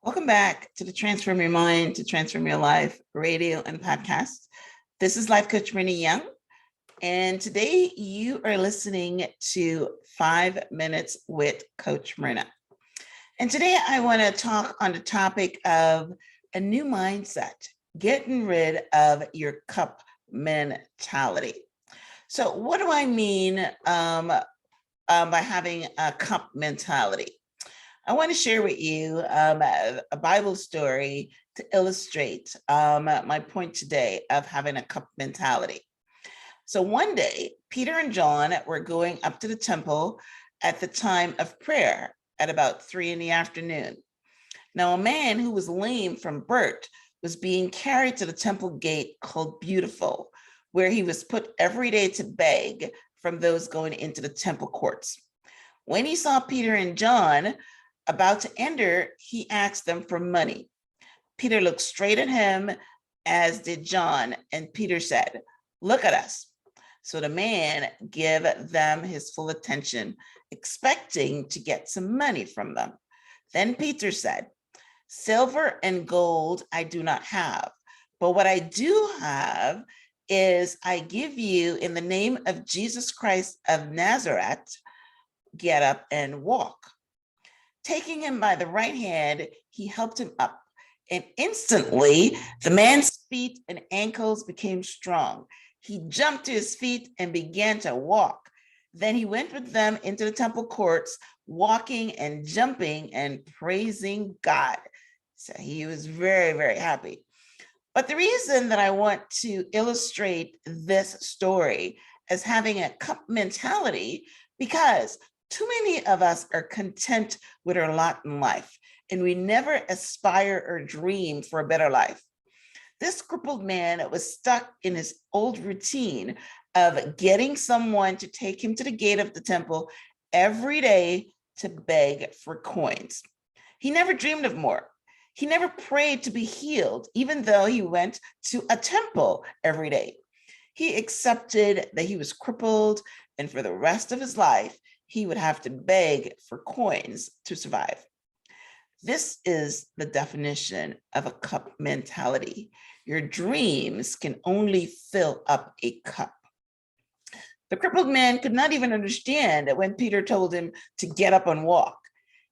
Welcome back to the Transform Your Mind to Transform Your Life radio and podcast. This is Life Coach Renee Young, and today you are listening to 5 Minutes with Coach Myrna. And today I want to talk on the topic of a new mindset, getting rid of your cup mentality. So what do I mean by having a cup mentality? I want to share with you a Bible story to illustrate my point today of having a cup mentality. So one day, Peter and John were going up to the temple at the time of prayer at about 3 p.m. Now, a man who was lame from birth was being carried to the temple gate called Beautiful, where he was put every day to beg from those going into the temple courts. When he saw Peter and John about to enter, he asked them for money. Peter looked straight at him, as did John, and Peter said, "Look at us." So the man gave them his full attention, expecting to get some money from them. Then Peter said, "Silver and gold I do not have, but what I do have is I give you in the name of Jesus Christ of Nazareth, get up and walk." Taking him by the right hand, he helped him up, and instantly the man's feet and ankles became strong. He jumped to his feet and began to walk. Then he went with them into the temple courts, walking and jumping and praising God. So he was very, very happy. But the reason that I want to illustrate this story as having a cup mentality, because too many of us are content with our lot in life, and we never aspire or dream for a better life. This crippled man was stuck in his old routine of getting someone to take him to the gate of the temple every day to beg for coins. He never dreamed of more. He never prayed to be healed, even though he went to a temple every day. He accepted that he was crippled, and for the rest of his life, he would have to beg for coins to survive. This is the definition of a cup mentality. Your dreams can only fill up a cup. The crippled man could not even understand that when Peter told him to get up and walk.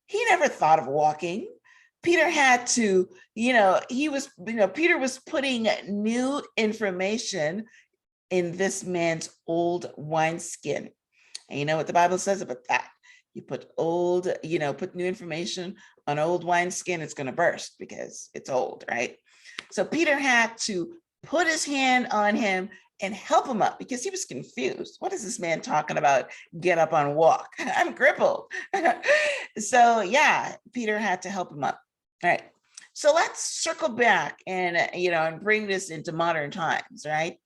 He never thought of walking. Peter had to, Peter was putting new information in this man's old wineskin. And you know what the Bible says about that? You put put new information on old wineskin, it's going to burst because it's old, right? So Peter had to put his hand on him and help him up because he was confused. What is this man talking about? Get up and walk. I'm crippled. So yeah, Peter had to help him up. All right. So let's circle back and bring this into modern times, right?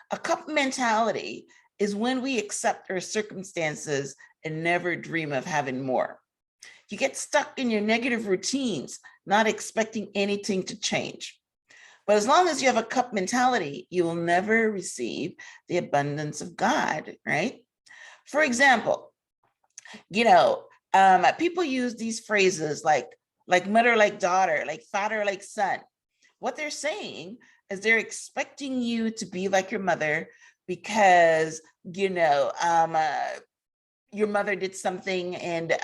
A cup mentality is when we accept our circumstances and never dream of having more. You get stuck in your negative routines, not expecting anything to change. But as long as you have a cup mentality, you will never receive the abundance of God, right? For example, people use these phrases like mother like daughter, like father like son. What they're saying is they're expecting you to be like your mother because, your mother did something and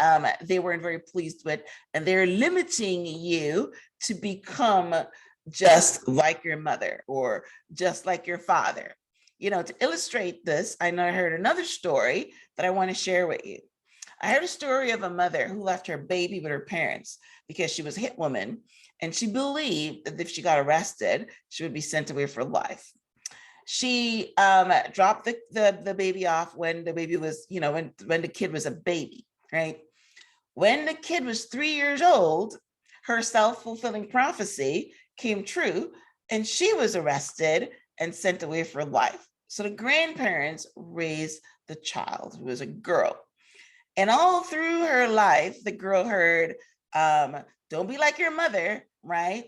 they weren't very pleased with, and they're limiting you to become just like your mother or just like your father. To illustrate this, I heard another story that I want to share with you. I heard a story of a mother who left her baby with her parents because she was a hit woman, and she believed that if she got arrested, she would be sent away for life. She dropped the baby off when the baby was, when the kid was a baby, right? When the kid was 3 years old, her self-fulfilling prophecy came true, and she was arrested and sent away for life. So the grandparents raised the child, who was a girl. And all through her life, the girl heard, don't be like your mother, right?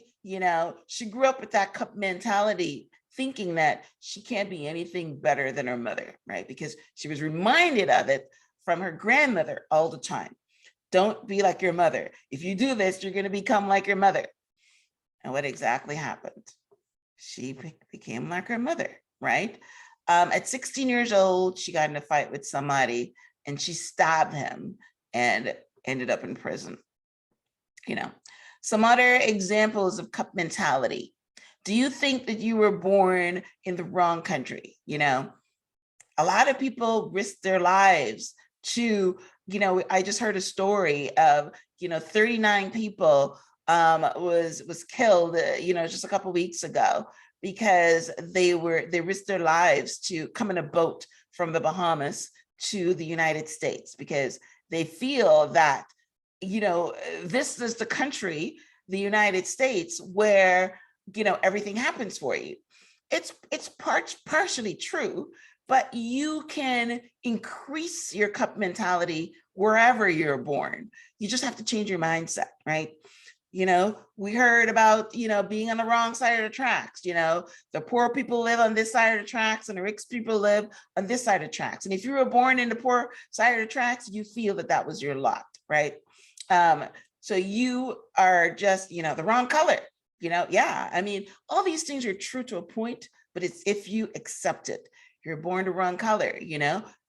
She grew up with that cup mentality, thinking that she can't be anything better than her mother, right? Because she was reminded of it from her grandmother all the time. Don't be like your mother. If you do this, you're going to become like your mother. And what exactly happened? She became like her mother, right? At 16 years old, she got in a fight with somebody and she stabbed him and ended up in prison. Some other examples of cup mentality. Do you think that you were born in the wrong country? A lot of people risk their lives to, I just heard a story of, 39 people was killed, just a couple of weeks ago because they risked their lives to come in a boat from the Bahamas to the United States because they feel that, this is the country, the United States, where, everything happens for you. It's partially true, but you can increase your cup mentality wherever you're born. You just have to change your mindset, right? We heard about, being on the wrong side of the tracks. The poor people live on this side of the tracks and the rich people live on this side of the tracks. And if you were born in the poor side of the tracks, you feel that was your lot, right? So you are just, the wrong color, yeah. I mean, all these things are true to a point, but it's if you accept it. You're born the wrong color.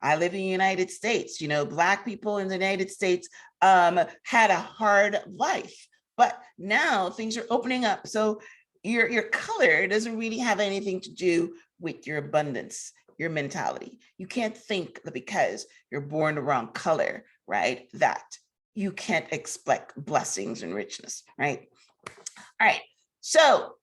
I live in the United States. Black people in the United States had a hard life, but now things are opening up. So your color doesn't really have anything to do with your abundance, your mentality. You can't think that because you're born the wrong color, right, that you can't expect blessings and richness, right? All right. So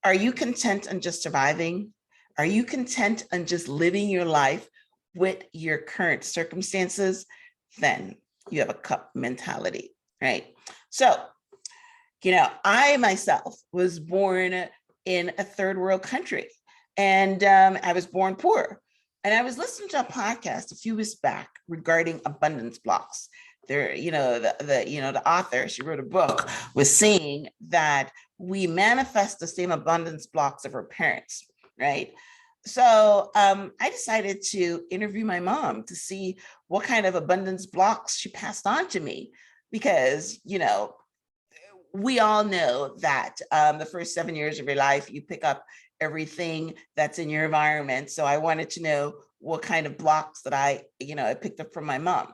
are you content on just surviving? Are you content on just living your life with your current circumstances? Then you have a cup mentality, right? So, I myself was born in a third world country and I was born poor. And I was listening to a podcast a few weeks back regarding abundance blocks. There, the author, she wrote a book, was saying that we manifest the same abundance blocks of our parents, right? So I decided to interview my mom to see what kind of abundance blocks she passed on to me, because, we all know that the first 7 years of your life, you pick up everything that's in your environment. So I wanted to know what kind of blocks that I picked up from my mom.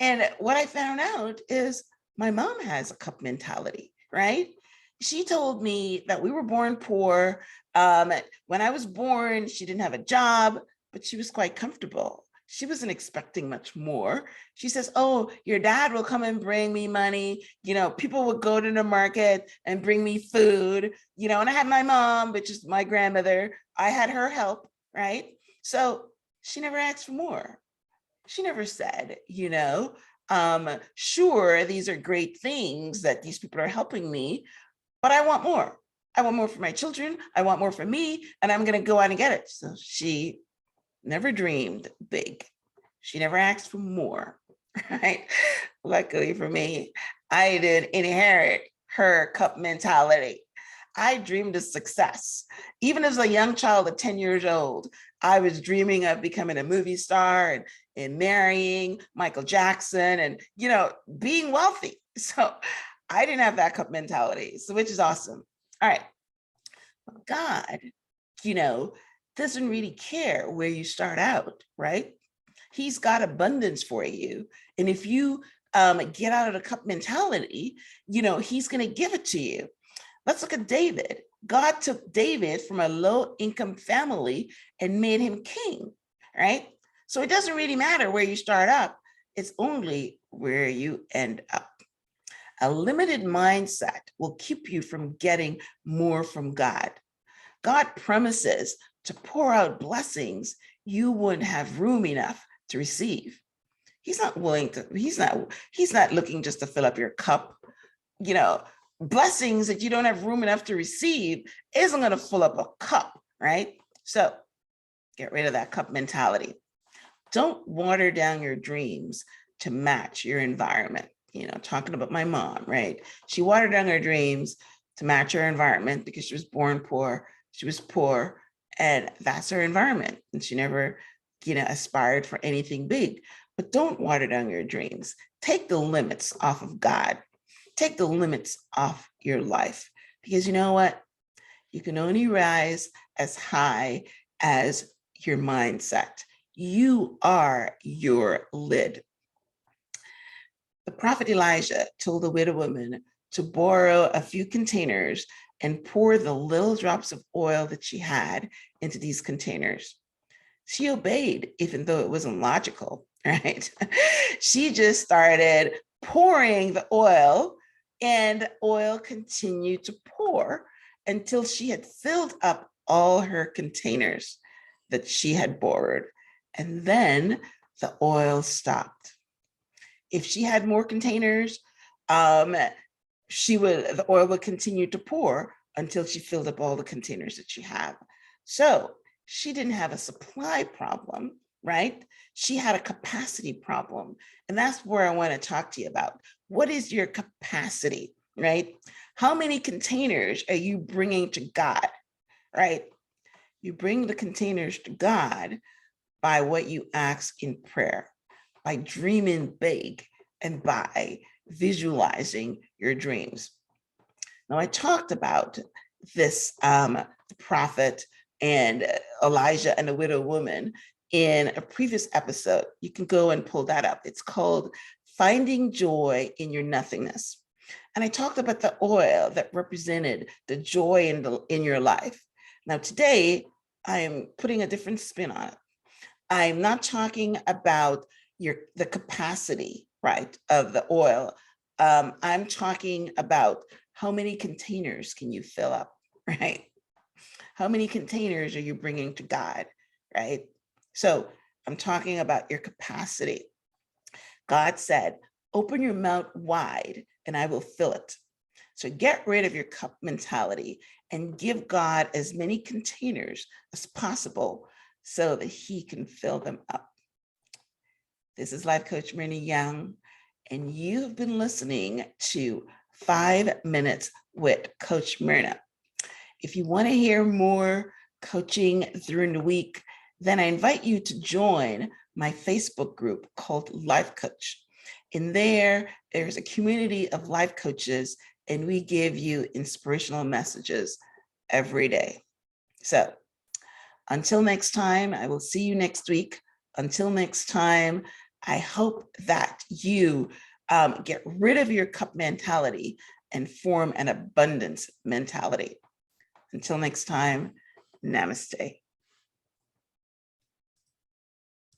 And what I found out is my mom has a cup mentality, right? She told me that we were born poor. When I was born, she didn't have a job, but she was quite comfortable. She wasn't expecting much more. She says, oh, your dad will come and bring me money. People would go to the market and bring me food, and I had my mom, which is my grandmother. I had her help, right? So she never asked for more. She never said, sure, these are great things that these people are helping me, but I want more. I want more for my children. I want more for me, and I'm going to go out and get it. So she never dreamed big. She never asked for more, right? Luckily for me, I didn't inherit her cup mentality. I dreamed of success. Even as a young child of 10 years old, I was dreaming of becoming a movie star and marrying Michael Jackson and, being wealthy. So I didn't have that cup mentality, so which is awesome. All right. God, doesn't really care where you start out, right? He's got abundance for you. And if you get out of the cup mentality, he's going to give it to you. Let's look at David. God took David from a low-income family and made him king, right? So it doesn't really matter where you start up. It's only where you end up. A limited mindset will keep you from getting more from God. God promises to pour out blessings you wouldn't have room enough to receive. He's not looking just to fill up your cup. Blessings that you don't have room enough to receive isn't going to fill up a cup, right? So get rid of that cup mentality. Don't water down your dreams to match your environment. Talking about my mom, right? She watered down her dreams to match her environment because she was born poor. She was poor, and that's her environment. And she never, aspired for anything big. But don't water down your dreams. take the limits off of God. Take the limits off your life, because you know what? You can only rise as high as your mindset. You are your lid. The prophet Elijah told the widow woman to borrow a few containers and pour the little drops of oil that she had into these containers. She obeyed, even though it wasn't logical, right? She just started pouring the oil, and oil continued to pour until she had filled up all her containers that she had borrowed. And then the oil stopped. If she had more containers, the oil would continue to pour until she filled up all the containers that she had. So she didn't have a supply problem, right? She had a capacity problem. And that's where I want to talk to you about. What is your capacity, right? How many containers are you bringing to God, right? You bring the containers to God by what you ask in prayer, by dreaming big, and by visualizing your dreams. Now, I talked about this prophet and Elijah and the widow woman in a previous episode. You can go and pull that up. It's called Finding Joy in Your Nothingness. And I talked about the oil that represented the joy in your life. Now, today, I am putting a different spin on it. I'm not talking about the capacity, right, of the oil. I'm talking about how many containers can you fill up, right? How many containers are you bringing to God, right? So I'm talking about your capacity. God said, open your mouth wide and I will fill it. So get rid of your cup mentality and give God as many containers as possible so that he can fill them up. This is Life Coach Myrna Young, and you have been listening to 5 Minutes with Coach Myrna. If you want to hear more coaching during the week, then I invite you to join my Facebook group called Life Coach. In there's a community of life coaches, and we give you inspirational messages every day. So until next time, I will see you next week. Until next time, I hope that you get rid of your cup mentality and form an abundance mentality. Until next time, namaste.